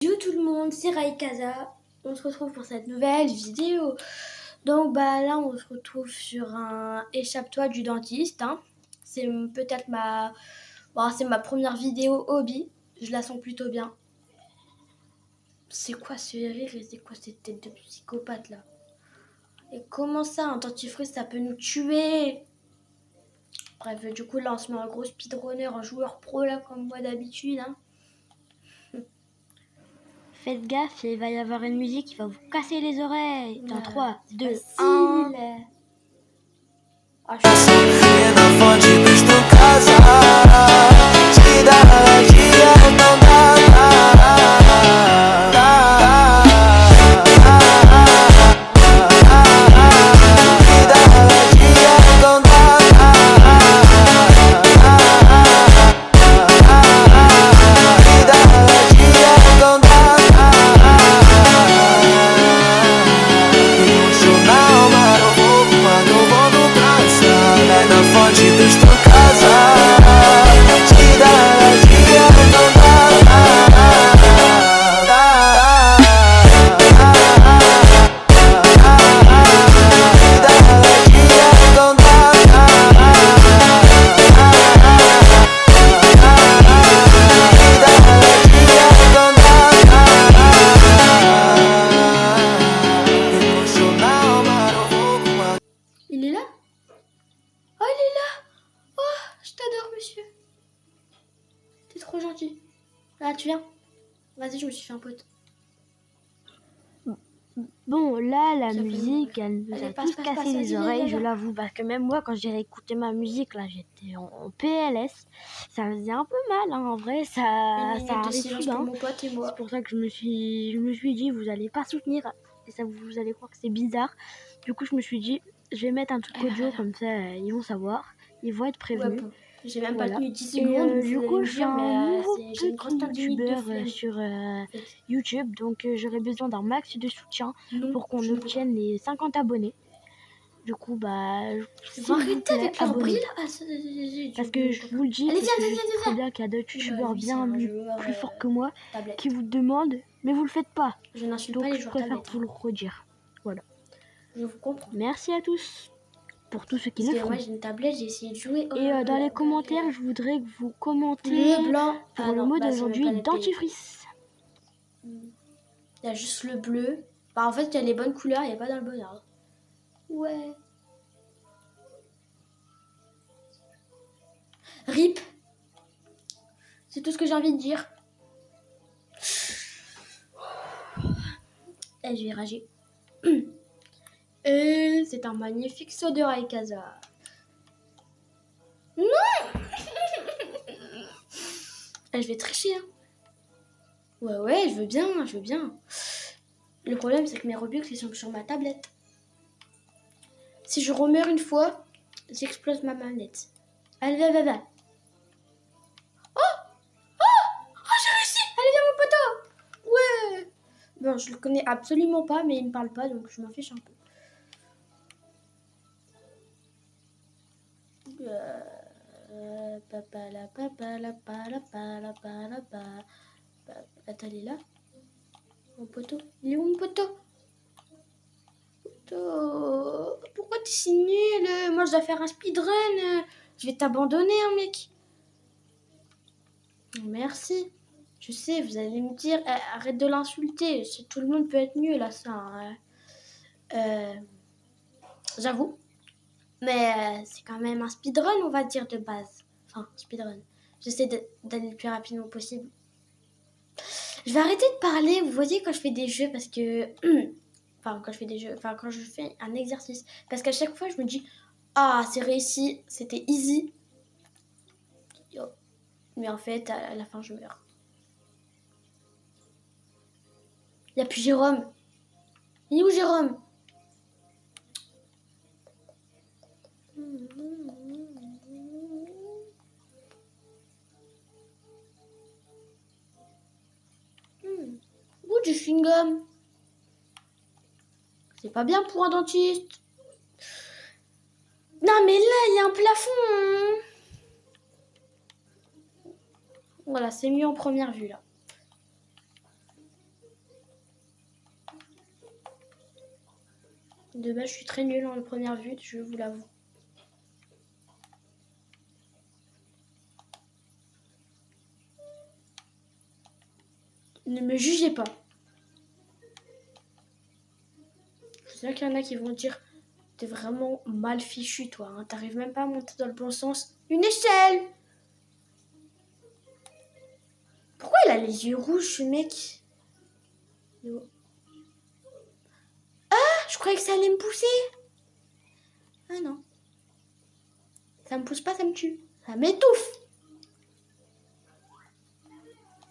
Yo tout le monde, c'est Raikaza. On se retrouve pour cette nouvelle vidéo. Donc là on se retrouve sur un échappe-toi du dentiste. C'est peut-être c'est ma première vidéo hobby. Je la sens plutôt bien. C'est quoi ce rire et c'est quoi cette tête de psychopathe là? Et comment ça, un dentifrice ça peut nous tuer? Bref, du coup là on se met un gros speedrunner, un joueur pro là comme moi d'habitude. Faites gaffe, il va y avoir une musique qui va vous casser les oreilles. Dans 3, 2, 1. E na fonte dos tu casa, se dá dia não dá. Il est là? Oh, il est là! Oh, je t'adore, monsieur. T'es trop gentil. Là, tu viens? Vas-y, je me suis fait un pote. Bon, là, la Ça fait musique, mal. elle nous Allez, a passe, tous passe, cassé passe, les vas-y, oreilles, viens, je viens. l'avoue, parce que même moi, quand j'ai écouté ma musique, là, j'étais en PLS. Ça faisait un peu mal, en vrai, ça Une minute de arrive silence soudain. pour mon pote et moi. C'est pour ça que je me suis dit, vous allez pas soutenir, et ça, vous allez croire que c'est bizarre. Du coup, je me suis dit, je vais mettre un truc audio, comme ça, ils vont savoir, ils vont être prévenus. Ouais, bon. J'ai même Voilà. pas tenu 10 Et secondes, du vous allez coup, me je suis dire, un mais nouveau j'ai une grosse petit tendinite de youtubeur flemme. sur YouTube, donc j'aurais besoin d'un max de soutien pour qu'on je ne peux obtienne les 50 abonnés. Du coup, s'il Faut vous arrêter plaît, avec leur bruit abonnez-vous. là. Parce que je vous le dis, Allez, parce que viens, je sais très bien qu'il y a d'autres youtubeurs lui, c'est bien un joueur, plus forts que moi tablette. qui vous demandent, mais vous le faites pas. Je n'insulte Donc pas les je joueurs préfère tablettes. vous le redire. Voilà. Je vous comprends. Merci à tous pour tous ceux qui Parce le que font. moi j'ai une tablette, j'ai essayé de jouer. Et dans les commentaires, je voudrais que vous commentez le blanc. pour Ah le non, mot c'est même d'aujourd'hui, pas notre pays. dentifrice. Il y a juste le bleu. En fait, il y a les bonnes couleurs, il n'y a pas dans le bon ordre. Ouais. RIP. C'est tout ce que j'ai envie de dire. Et je vais rager. Et c'est un magnifique saut de Raikaza. Non. Et je vais tricher. Ouais, je veux bien. Le problème, c'est que mes Robux, ils sont sur ma tablette. Si je remeurs une fois, j'explose ma manette. Allez, va. Oh, j'ai réussi. Allez, viens, mon poteau. Ouais. Bon, je le connais absolument pas, mais il me parle pas, donc je m'en fiche un peu. Attends, il est là. Mon poteau. Il est où, mon poteau? Pourquoi t'es si nul? Moi, je dois faire un speedrun. Je vais t'abandonner, hein, mec. Merci. Je sais, vous allez me dire, arrête de l'insulter. Tout le monde peut être nul à ça. J'avoue. Mais c'est quand même un speedrun, on va dire, de base. Enfin, speedrun. J'essaie d'aller le plus rapidement possible. Je vais arrêter de parler, vous voyez, quand je fais des jeux, parce que... quand je fais un exercice. Parce qu'à chaque fois, je me dis, ah, c'est réussi, c'était easy. Mais en fait, à la fin, je meurs. Il n'y a plus Jérôme. Il est où, Jérôme? Ouh, du chewing-gum. C'est pas bien pour un dentiste. Non, mais là, il y a un plafond. Voilà, c'est mieux en première vue, là. De base, je suis très nulle en première vue, je vous l'avoue. Ne me jugez pas. Je sais qu'il y en a qui vont dire t'es vraiment mal fichu, toi. Hein. T'arrives même pas à monter dans le bon sens. Une échelle! Pourquoi il a les yeux rouges, ce mec? Ah, je croyais que ça allait me pousser. Ah non. Ça me pousse pas, ça me tue. Ça m'étouffe.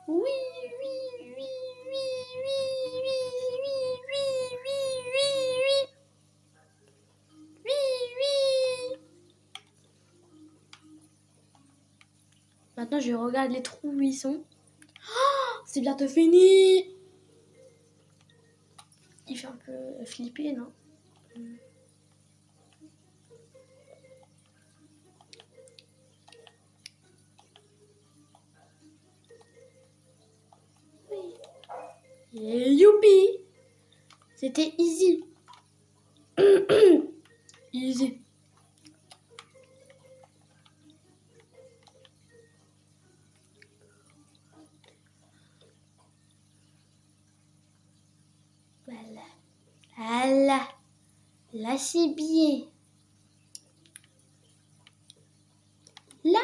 Oui, oui, oui, oui, oui, oui, oui, oui, oui, oui, oui, oui. Maintenant, je regarde les trous où ils sont. Oh, c'est bientôt fini. Il fait un peu flipper, non? Et youpi! C'était easy. Easy. Voilà. Voilà. Là, c'est bien. Là,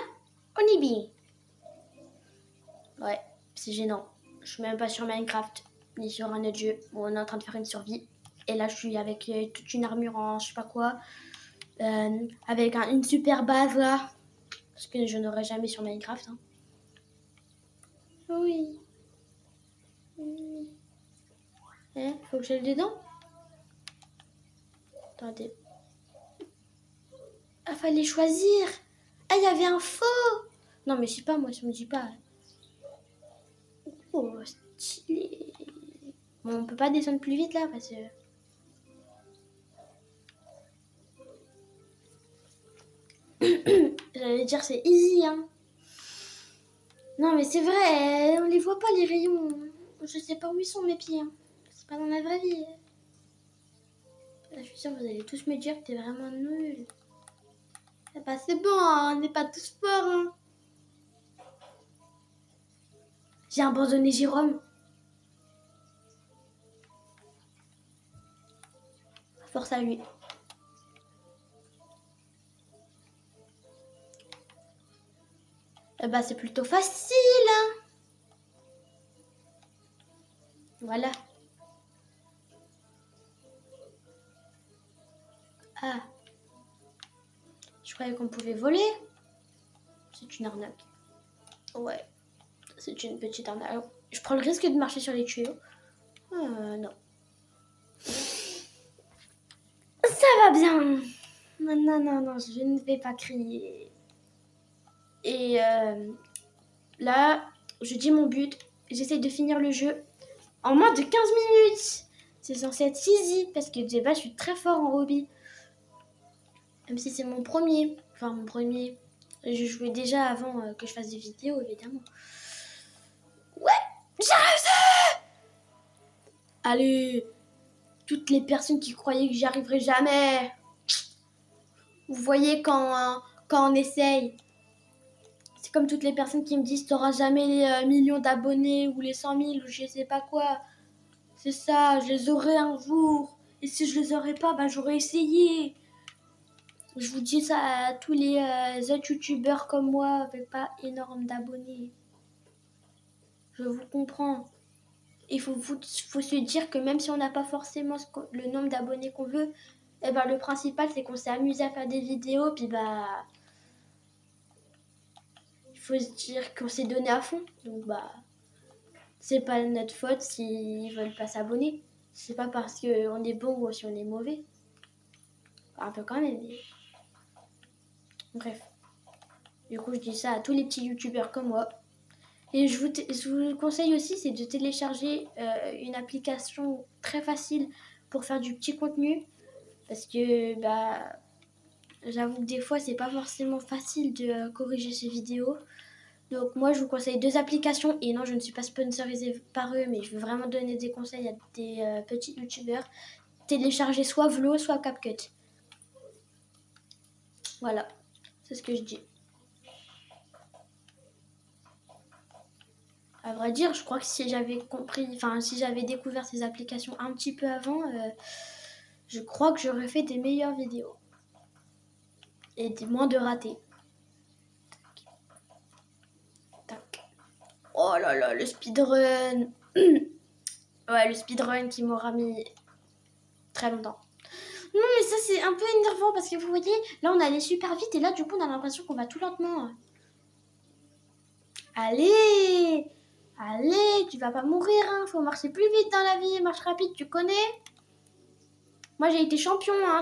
on est bien. Ouais, c'est gênant. Je suis même pas sur Minecraft, ni sur un autre jeu où on est en train de faire une survie. Et là, je suis avec toute une armure en je sais pas quoi. Avec une super base là. Parce que je n'aurai jamais sur Minecraft. Hein. Oui. Hein, faut que j'aille dedans. Attendez. Ah, fallait choisir. Ah, il y avait un faux. Non, mais je sais pas, moi, je me dis pas. Oh, stylé. Bon, on peut pas descendre plus vite là parce que. J'allais dire c'est easy, hein. Non, mais c'est vrai, on les voit pas les rayons. Je sais pas où ils sont mes pieds. Hein. C'est pas dans la vraie vie. Là, je suis sûre que vous allez tous me dire que t'es vraiment nul. Bah, c'est bon, hein, on n'est pas tous forts. Hein. J'ai abandonné Jérôme. Force à lui. Bah, c'est plutôt facile. Hein. Voilà. Ah. Je croyais qu'on pouvait voler. C'est une arnaque. Ouais. C'est une petite arnaque. Alors, je prends le risque de marcher sur les tuyaux. Non. Ça va bien. Non, non, non, non, je ne vais pas crier. Et là, je dis mon but. J'essaye de finir le jeu en moins de 15 minutes. C'est censé être easy parce que déjà, je suis très fort en hobby. Même si c'est mon premier. Enfin, mon premier. Je jouais déjà avant que je fasse des vidéos, évidemment. Ouais, j'ai réussi! Allez, toutes les personnes qui croyaient que j'y arriverais jamais. Vous voyez quand on essaye. C'est comme toutes les personnes qui me disent t'auras jamais les millions d'abonnés ou les 100 000 ou je sais pas quoi. C'est ça, je les aurai un jour. Et si je les aurais pas, bah j'aurais essayé. Je vous dis ça à tous les autres youtubeurs comme moi avec pas énorme d'abonnés. Je vous comprends. Il faut se dire que même si on n'a pas forcément le nombre d'abonnés qu'on veut, eh ben, le principal c'est qu'on s'est amusé à faire des vidéos, puis bah il faut se dire qu'on s'est donné à fond. Donc bah c'est pas notre faute s'ils veulent pas s'abonner. C'est pas parce qu'on est bon ou si on est mauvais. Un peu quand même, mais... Bref. Du coup, je dis ça à tous les petits youtubeurs comme moi. Et je vous conseille aussi, c'est de télécharger une application très facile pour faire du petit contenu. Parce que, bah, j'avoue que des fois, c'est pas forcément facile de corriger ces vidéos. Donc moi, je vous conseille 2 applications. Et non, je ne suis pas sponsorisée par eux, mais je veux vraiment donner des conseils à des petits youtubeurs. télécharger soit Vlo, soit CapCut. Voilà, c'est ce que je dis. À vrai dire, je crois que si j'avais si j'avais découvert ces applications un petit peu avant, je crois que j'aurais fait des meilleures vidéos. Et des moins de ratés. Tac. Oh là là, le speedrun. Ouais, le speedrun qui m'aura mis très longtemps. Non, mais ça, c'est un peu énervant parce que vous voyez, là, on allait super vite et là, du coup, on a l'impression qu'on va tout lentement. Allez, tu vas pas mourir, hein. Faut marcher plus vite dans la vie. Marche rapide, tu connais? Moi, j'ai été champion, hein.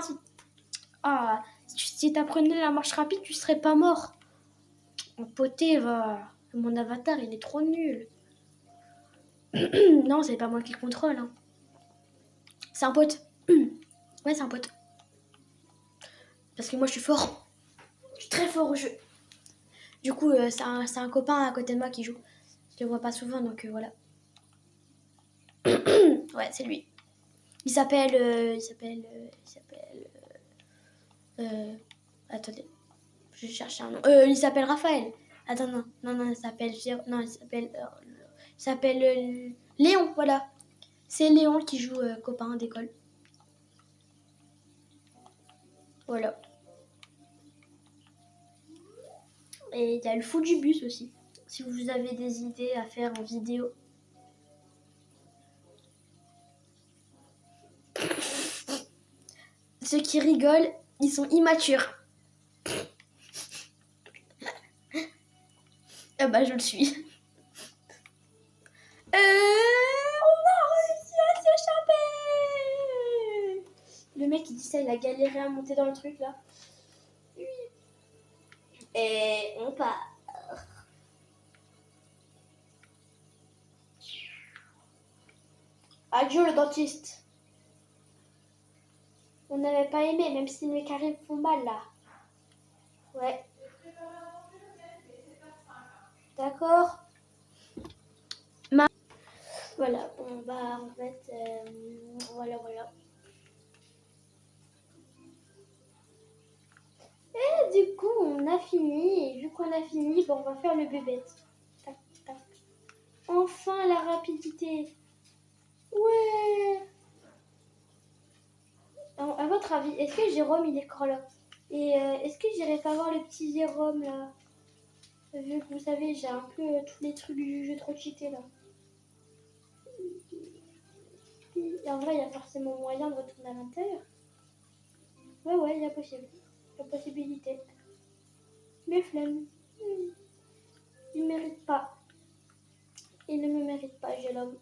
Si t'apprenais la marche rapide, tu serais pas mort. Mon poté, mon avatar, il est trop nul. Non, c'est pas moi qui le contrôle, hein. C'est un pote. Ouais, c'est un pote. Parce que moi, je suis fort. Je suis très fort au jeu. Du coup, c'est un copain à côté de moi qui joue. Je le vois pas souvent, donc voilà. Ouais, c'est lui. Il s'appelle... attendez. Je vais chercher un nom. Il s'appelle Raphaël. Attends, non, il s'appelle... Non, il s'appelle... Léon, voilà. C'est Léon qui joue copain d'école. Voilà. Et il y a le fou du bus aussi. Si vous avez des idées à faire en vidéo. Ceux qui rigolent, ils sont immatures. Ah bah je le suis. On a réussi à s'échapper. Le mec il dit ça, il a galéré à monter dans le truc là. Oui. Et on part. Adieu le dentiste. On n'avait pas aimé, même si mes carrés font mal là. Ouais. D'accord. Voilà, bon bah en fait, voilà. Et du coup, on a fini. Et vu qu'on a fini, bon, on va faire le bébête. Tac, tac. Enfin, la rapidité. Ouais. Alors, à votre avis, est-ce que Jérôme, il est encore là? Et est-ce que j'irai pas voir le petit Jérôme, là? Vu que vous savez, j'ai un peu tous les trucs du jeu trop cheaté, là. Et en vrai, il y a forcément moyen de retourner à l'intérieur. Ouais, il y a possible. La possibilité. Mais flemme. Il mérite pas. Il ne me mérite pas, j'ai l'homme.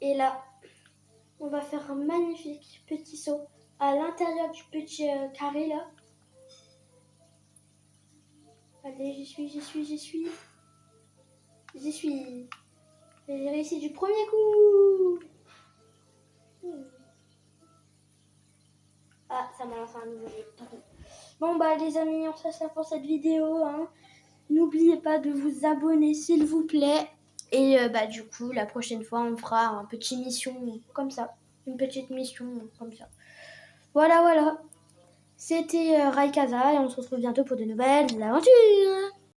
Et là, on va faire un magnifique petit saut à l'intérieur du petit carré là. Allez, j'y suis. J'ai réussi du premier coup. Ah, ça m'a lancé un nouveau jeu. Bon bah les amis, on se laisse pour cette vidéo, hein. N'oubliez pas de vous abonner s'il vous plaît. Et bah du coup, la prochaine fois, on fera un petit mission comme ça. Une petite mission comme ça. Voilà. C'était Raikaza et on se retrouve bientôt pour de nouvelles aventures.